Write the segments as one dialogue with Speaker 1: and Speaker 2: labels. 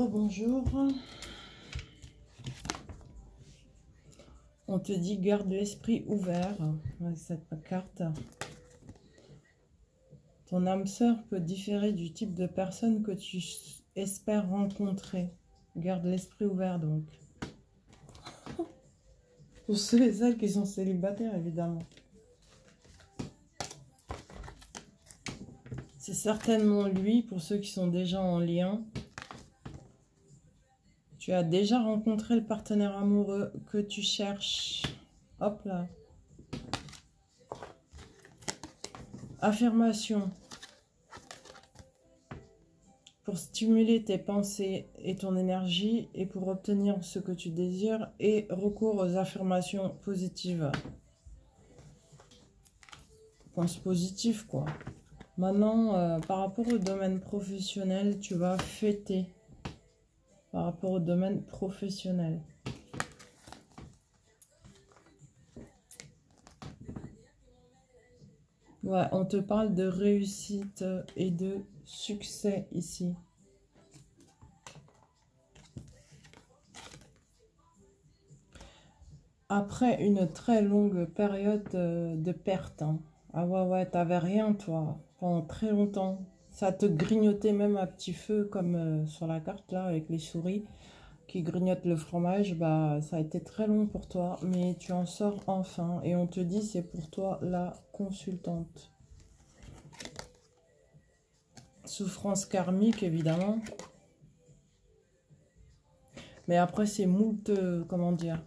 Speaker 1: Rebonjour. On te dit garde l'esprit ouvert avec cette carte. Ton âme sœur peut différer du type de personne que tu espères rencontrer. Garde l'esprit ouvert donc. Pour ceux et celles qui sont célibataires évidemment. C'est certainement lui pour ceux qui sont déjà en lien. Tu as déjà rencontré le partenaire amoureux que tu cherches. Hop là. Affirmation. Pour stimuler tes pensées et ton énergie et pour obtenir ce que tu désires et recours aux affirmations positives. Pense positif quoi. Maintenant, par rapport au domaine professionnel, tu vas fêter. Par rapport au domaine professionnel. Ouais, on te parle de réussite et de succès ici. Après une très longue période de perte. Hein. Ah ouais, t'avais rien toi, pendant très longtemps. Ça te grignotait même à petit feu, comme sur la carte là, avec les souris qui grignotent le fromage. Bah, ça a été très long pour toi, mais tu en sors enfin. Et on te dit, c'est pour toi la consultante. Souffrance karmique, évidemment. Mais après, c'est moult, comment dire,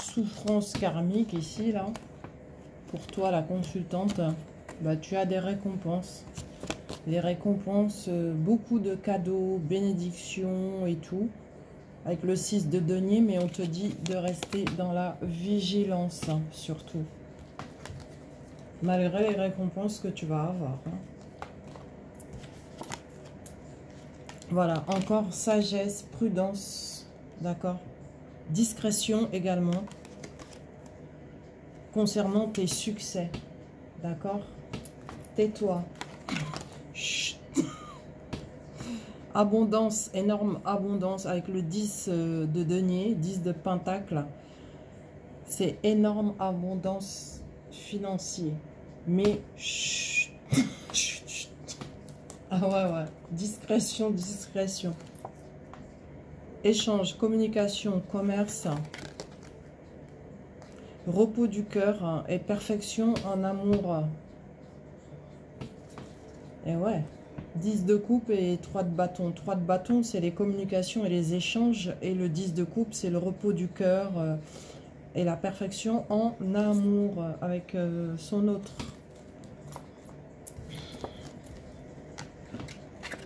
Speaker 1: souffrance karmique ici, là. Pour toi, la consultante. Bah, tu as des récompenses. Des récompenses, beaucoup de cadeaux, bénédictions et tout. Avec le 6 de denier, mais on te dit de rester dans la vigilance, hein, surtout. Malgré les récompenses que tu vas avoir. Hein. Voilà, encore sagesse, prudence, d'accord. Discrétion également. Concernant tes succès, d'accord. Tais-toi. Abondance, énorme abondance avec le 10 de denier, 10 de pentacle. C'est énorme abondance financière. Mais chut, chut, chut. Ah ouais. Discrétion, discrétion. Échange, communication, commerce. Repos du cœur et perfection en amour. Et ouais. 10 de coupe et 3 de bâton. 3 de bâton, c'est les communications et les échanges. Et le 10 de coupe, c'est le repos du cœur et la perfection en amour avec son autre.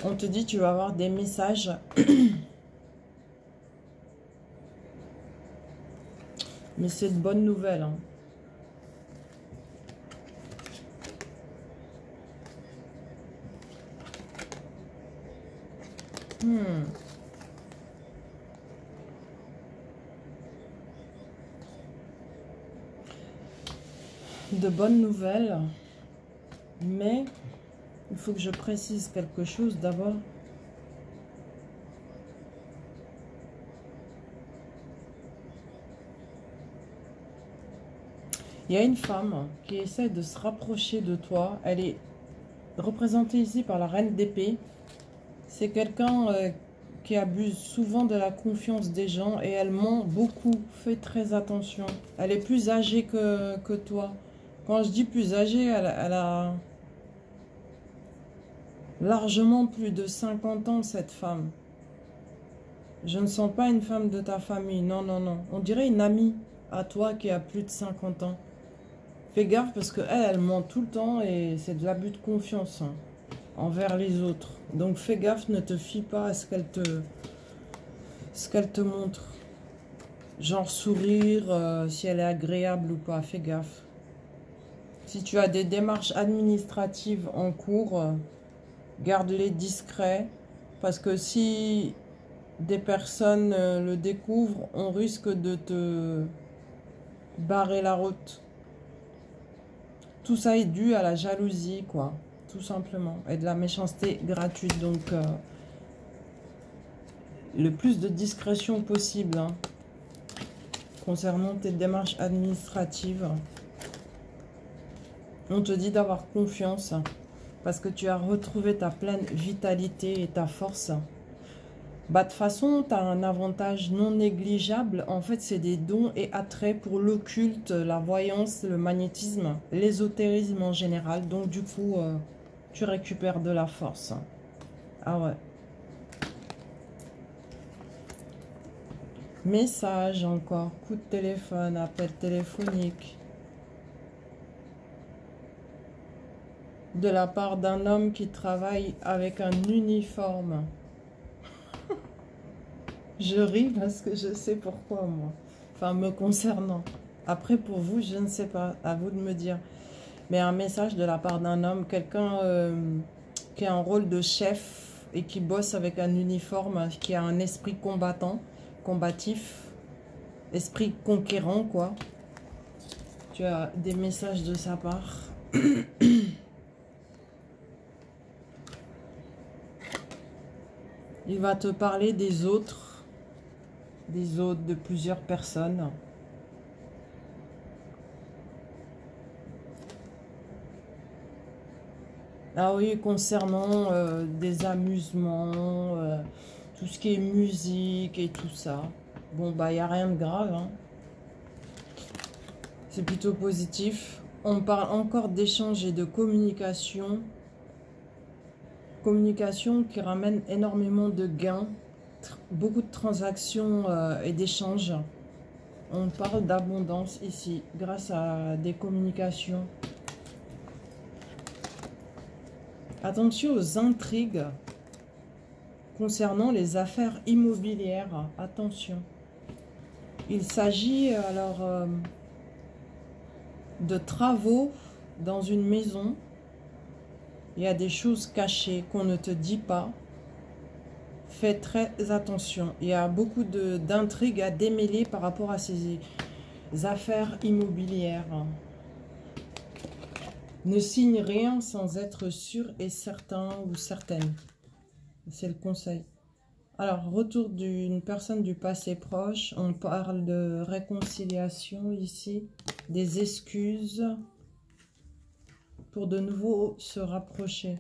Speaker 1: On te dit, tu vas avoir des messages. Mais c'est de bonnes nouvelles. Hein. De bonnes nouvelles, mais il faut que je précise quelque chose d'abord. Il y a une femme qui essaie de se rapprocher de toi. Elle est représentée ici par la reine d'épée. C'est quelqu'un qui abuse souvent de la confiance des gens et elle ment beaucoup. Fais très attention. Elle est plus âgée que toi. Quand je dis plus âgée, elle a largement plus de 50 ans, cette femme. Je ne sens pas une femme de ta famille. Non. On dirait une amie à toi qui a plus de 50 ans. Fais gaffe parce qu'elle ment tout le temps et c'est de l'abus de confiance hein, envers les autres. Donc fais gaffe, ne te fie pas à ce qu'elle te montre. Genre sourire, si elle est agréable ou pas, fais gaffe. Si tu as des démarches administratives en cours, garde-les discrets. Parce que si des personnes le découvrent, on risque de te barrer la route. Tout ça est dû à la jalousie, quoi. tout simplement. Et de la méchanceté gratuite. Donc, le plus de discrétion possible hein, concernant tes démarches administratives. On te dit d'avoir confiance parce que tu as retrouvé ta pleine vitalité et ta force. Bah, de toute façon, tu as un avantage non négligeable. En fait, c'est des dons et attraits pour l'occulte, la voyance, le magnétisme, l'ésotérisme en général. Donc, du coup, tu récupères de la force. Ah ouais. Message encore, coup de téléphone, appel téléphonique. De la part d'un homme qui travaille avec un uniforme. Je ris parce que je sais pourquoi, moi. Enfin, me concernant. Après, pour vous, je ne sais pas. À vous de me dire. Mais un message de la part d'un homme, quelqu'un qui a un rôle de chef et qui bosse avec un uniforme, qui a un esprit combattant, combatif, esprit conquérant, quoi. Tu as des messages de sa part. Il va te parler des autres, de plusieurs personnes. Ah oui, concernant des amusements, tout ce qui est musique et tout ça. Bon, bah, il n'y a rien de grave, hein. C'est plutôt positif. On parle encore d'échange et de communication. Communication qui ramène énormément de gains, beaucoup de transactions et d'échanges. On parle d'abondance ici, grâce à des communications. Attention aux intrigues concernant les affaires immobilières. Attention. Il s'agit alors de travaux dans une maison. Il y a des choses cachées qu'on ne te dit pas. Fais très attention. Il y a beaucoup d'intrigues à démêler par rapport à ces affaires immobilières. Ne signe rien sans être sûr et certain ou certaine. C'est le conseil. Alors, retour d'une personne du passé proche. On parle de réconciliation ici. Des excuses pour de nouveau se rapprocher.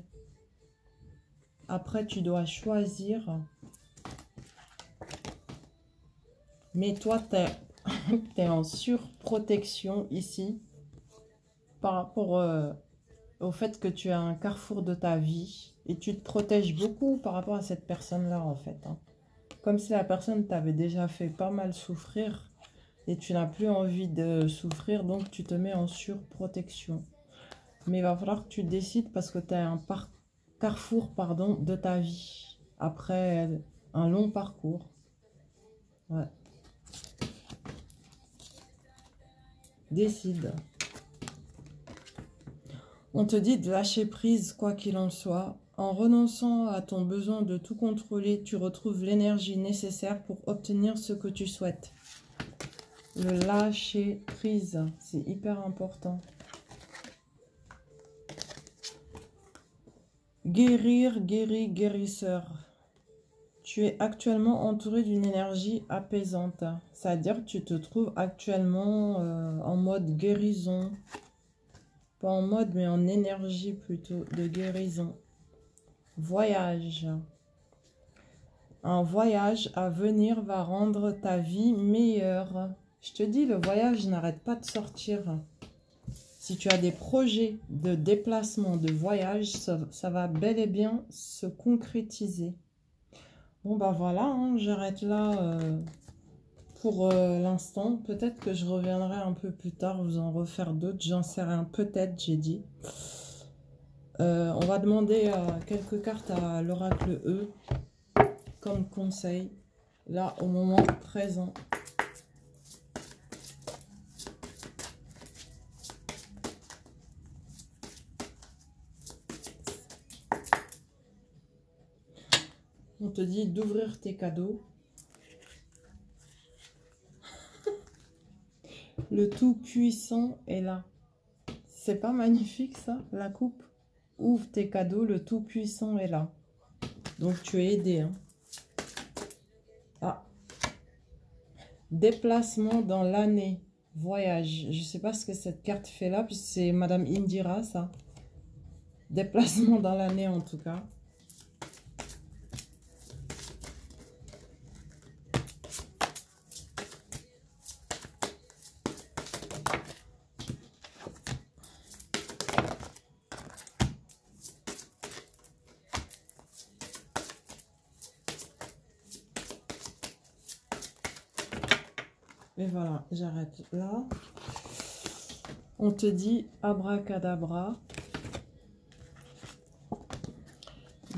Speaker 1: Après, tu dois choisir. Mais toi, tu es en surprotection ici. Par rapport au fait que tu as un carrefour de ta vie. Et tu te protèges beaucoup par rapport à cette personne-là, en fait. Hein. Comme si la personne t'avait déjà fait pas mal souffrir. Et tu n'as plus envie de souffrir, donc tu te mets en surprotection. Mais il va falloir que tu décides parce que tu as un carrefour pardon, de ta vie. Après un long parcours. Ouais. Décide. On te dit de lâcher prise, quoi qu'il en soit. En renonçant à ton besoin de tout contrôler, tu retrouves l'énergie nécessaire pour obtenir ce que tu souhaites. Le lâcher prise, c'est hyper important. Guérir, guéri, guérisseur. Tu es actuellement entouré d'une énergie apaisante. C'est-à-dire que tu te trouves actuellement en mode guérison. Pas en mode, mais en énergie plutôt de guérison. Voyage. Un voyage à venir va rendre ta vie meilleure. Je te dis, le voyage n'arrête pas de sortir. Si tu as des projets de déplacement, de voyage, ça va bel et bien se concrétiser. Bon, bah voilà, hein, j'arrête là pour l'instant. Peut-être que je reviendrai un peu plus tard, vous en refaire d'autres. J'en sais rien, peut-être, j'ai dit. On va demander quelques cartes à l'oracle E comme conseil, là, au moment présent. On te dit d'ouvrir tes cadeaux. Le Tout-Puissant est là. C'est pas magnifique, ça, la coupe? ouvre tes cadeaux, le Tout-Puissant est là. Donc tu es aidé. Hein. Ah. Déplacement dans l'année. Voyage. Je ne sais pas ce que cette carte fait là, puisque c'est Madame Indira, ça. Déplacement dans l'année en tout cas. Et voilà, j'arrête là. On te dit abracadabra.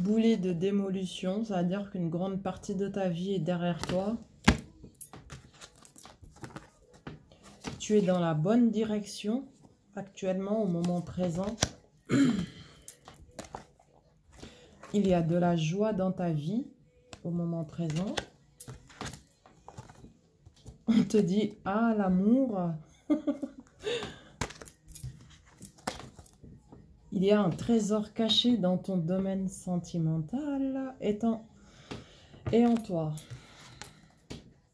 Speaker 1: Boulet de démolition, ça veut dire qu'une grande partie de ta vie est derrière toi. Tu es dans la bonne direction actuellement, au moment présent. Il y a de la joie dans ta vie au moment présent. On te dit, ah, l'amour. Il y a un trésor caché dans ton domaine sentimental et en toi.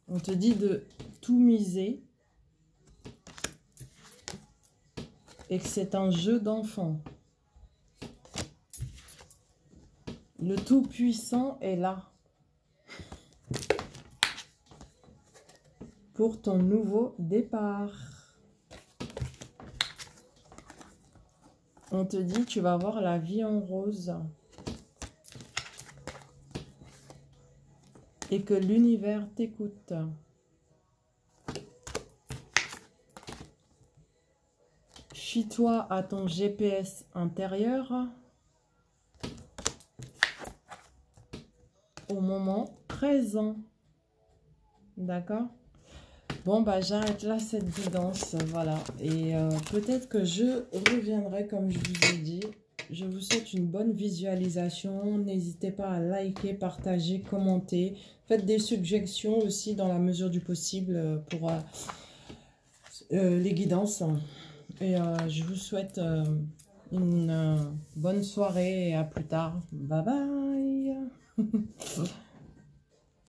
Speaker 1: On te dit de tout miser et que c'est un jeu d'enfant. Le Tout-Puissant est là pour ton nouveau départ. On te dit, tu vas voir la vie en rose. Et que l'univers t'écoute. Fie-toi à ton GPS intérieur au moment présent. D'accord? Bon, bah j'arrête là cette guidance, voilà. Et peut-être que je reviendrai comme je vous ai dit. Je vous souhaite une bonne visualisation. N'hésitez pas à liker, partager, commenter. Faites des suggestions aussi dans la mesure du possible pour les guidances. Et je vous souhaite une bonne soirée et à plus tard. Bye bye.